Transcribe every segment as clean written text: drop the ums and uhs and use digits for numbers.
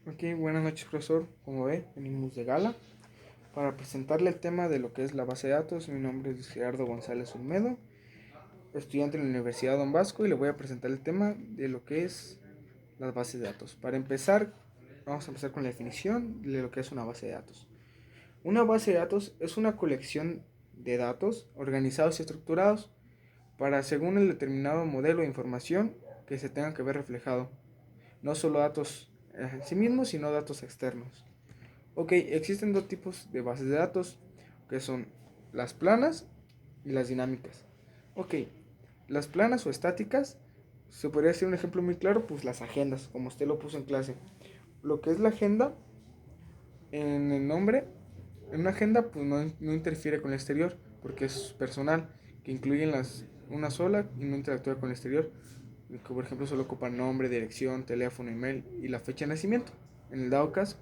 Ok, buenas noches, profesor. Como ve, venimos de gala para presentarle el tema de lo que es la base de datos. Mi nombre es Gerardo González Olmedo, estudiante en la Universidad Don Bosco, y le voy a presentar el tema de lo que es las bases de datos. Para empezar, vamos a empezar con la definición de lo que es una base de datos. Una base de datos es una colección de datos organizados y estructurados para según el determinado modelo de información que se tenga que ver reflejado. No solo datos en sí mismos, sino datos externos. Ok, existen dos tipos de bases de datos, que son las planas y las dinámicas. Ok, las planas o estáticas, se podría decir un ejemplo muy claro, pues las agendas, como usted lo puso en clase. Lo que es la agenda, en el nombre, en una agenda pues no interfiere con el exterior, porque es personal, que incluyen una sola y no interactúa con el exterior. Que por ejemplo solo ocupa nombre, dirección, teléfono, email y la fecha de nacimiento. En el dado caso,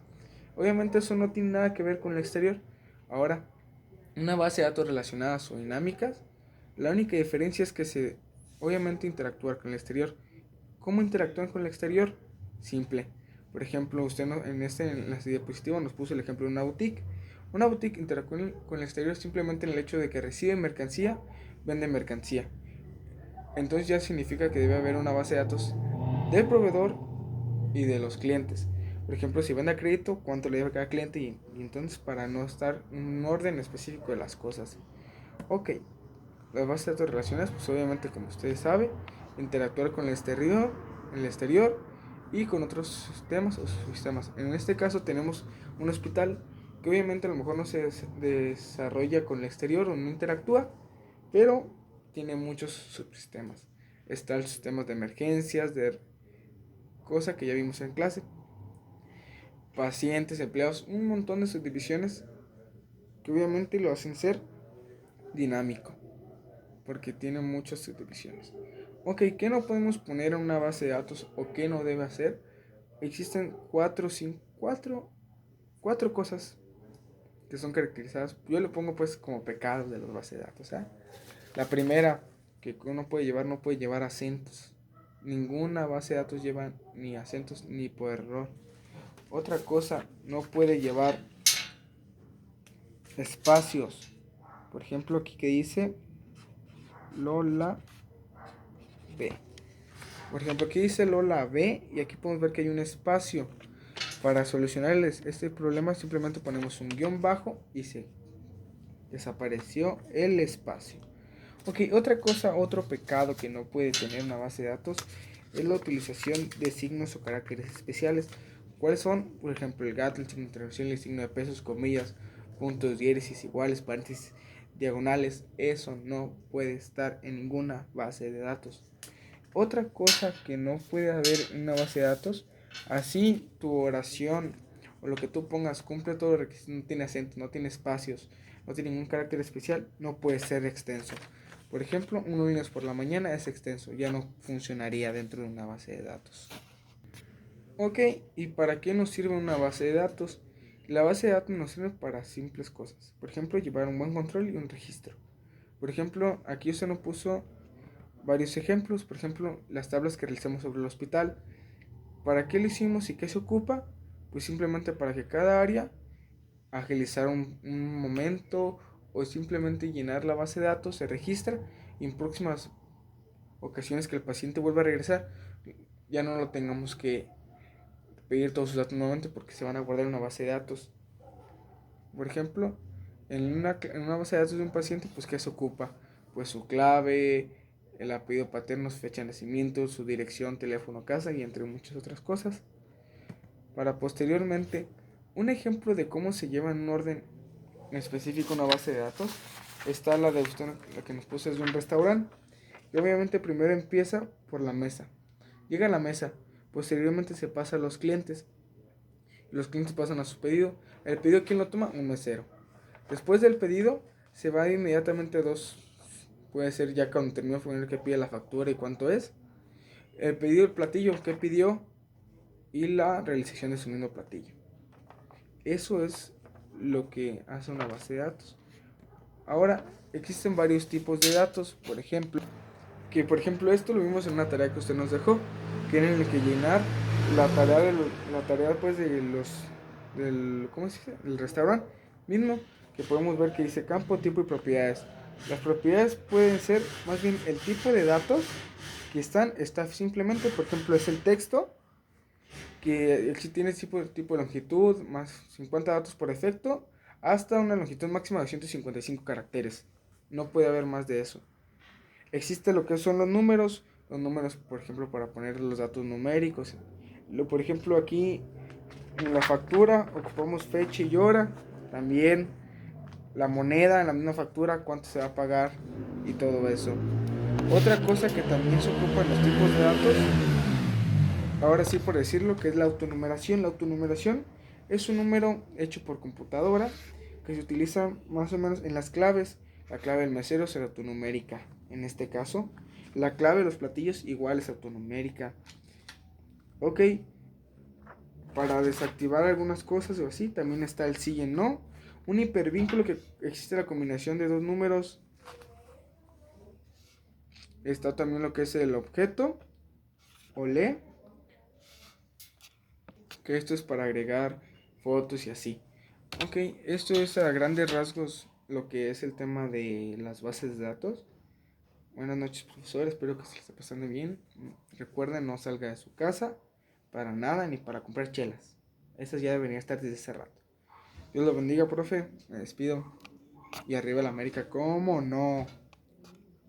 obviamente eso no tiene nada que ver con el exterior. Ahora, una base de datos relacionadas o dinámicas, la única diferencia es que se obviamente interactuar con el exterior. ¿Cómo interactúan con el exterior? Simple. Por ejemplo, usted en la diapositiva nos puso el ejemplo de una boutique. Una boutique interactúa con el exterior simplemente en el hecho de que recibe mercancía, vende mercancía. Entonces ya significa que debe haber una base de datos del proveedor y de los clientes. Por ejemplo, si vende a crédito, cuánto le debe a cada cliente y entonces para no estar en un orden específico de las cosas. Ok, las bases de datos relacionadas, pues obviamente como ustedes saben, interactuar con el exterior y con otros sistemas o subsistemas. En este caso tenemos un hospital que obviamente a lo mejor no se desarrolla con el exterior o no interactúa, pero tiene muchos subsistemas. Está el sistema de emergencias, de cosa que ya vimos en clase, pacientes, empleados, un montón de subdivisiones que obviamente lo hacen ser dinámico, porque tiene muchas subdivisiones. Ok, ¿qué no podemos poner en una base de datos o qué no debe hacer? Existen cuatro cosas que son caracterizadas. Yo le pongo pues como pecados de las bases de datos. La primera que uno puede llevar, no puede llevar acentos. Ninguna base de datos lleva ni acentos ni por error. Otra cosa, no puede llevar espacios. Por ejemplo, aquí que dice Lola B. Por ejemplo, aquí dice Lola B y aquí podemos ver que hay un espacio. Para solucionar este problema simplemente ponemos un guión bajo y se desapareció el espacio. Ok, otra cosa, otro pecado que no puede tener una base de datos es la utilización de signos o caracteres especiales. ¿Cuáles son? Por ejemplo, el gato, el signo de interrogación, el signo de pesos, comillas, puntos, diéresis, iguales, paréntesis, diagonales. Eso no puede estar en ninguna base de datos. Otra cosa que no puede haber en una base de datos, así tu oración o lo que tú pongas cumple todos los requisitos, no tiene acento, no tiene espacios, no tiene ningún carácter especial, no puede ser extenso. Por ejemplo, un lunes por la mañana es extenso, ya no funcionaría dentro de una base de datos. Ok, ¿y para qué nos sirve una base de datos? La base de datos nos sirve para simples cosas. Por ejemplo, llevar un buen control y un registro. Por ejemplo, aquí usted nos puso varios ejemplos. Por ejemplo, las tablas que realizamos sobre el hospital. ¿Para qué lo hicimos y qué se ocupa? Pues simplemente para que cada área agilizar un momento o simplemente llenar la base de datos, se registra y en próximas ocasiones que el paciente vuelva a regresar ya no lo tengamos que pedir todos sus datos nuevamente porque se van a guardar en una base de datos. Por ejemplo, en una base de datos de un paciente, pues ¿qué se ocupa? Pues su clave, el apellido paterno, su fecha de nacimiento, su dirección, teléfono, casa y entre muchas otras cosas. Para posteriormente, un ejemplo de cómo se lleva en un orden específico una base de datos está la de usted, la que nos puso es de un restaurante. Y obviamente primero empieza por la mesa. Llega a la mesa, posteriormente se pasa a los clientes. Los clientes pasan a su pedido. El pedido, ¿quién lo toma? Un mesero. Después del pedido, se va inmediatamente a dos. Puede ser ya cuando terminó el que pide la factura y cuánto es. El pedido, el platillo que pidió y la realización de su mismo platillo. Eso es lo que hace una base de datos. Ahora, existen varios tipos de datos. Por ejemplo, esto lo vimos en una tarea que usted nos dejó, que era el que llenar la tarea pues de del, ¿cómo se dice? El restaurante mismo, que podemos ver que dice campo, tipo y propiedades. Las propiedades pueden ser más bien el tipo de datos que está simplemente, por ejemplo, es el texto, que si tiene tipo de longitud, más 50 datos por defecto, hasta una longitud máxima de 255 caracteres. No puede haber más de eso. Existe lo que son los números, por ejemplo, para poner los datos numéricos. Por ejemplo, aquí en la factura ocupamos fecha y hora, también la moneda en la misma factura, cuánto se va a pagar y todo eso. Otra cosa que también se ocupa en los tipos de datos, ahora sí por decirlo, que es la autonumeración. La autonumeración es un número hecho por computadora que se utiliza más o menos en las claves. La clave del mesero será autonumérica. En este caso, la clave de los platillos igual es autonumérica. Ok, para desactivar algunas cosas o así, también está el sí y el no. Un hipervínculo que existe la combinación de dos números. Está también lo que es el objeto o le, que esto es para agregar fotos y así. Ok, esto es a grandes rasgos lo que es el tema de las bases de datos. Buenas noches, profesor, espero que se le esté pasando bien. Recuerden, no salga de su casa para nada ni para comprar chelas. Esas ya deberían estar desde hace rato. Dios lo bendiga, profe. Me despido. Y arriba la América, ¿cómo no?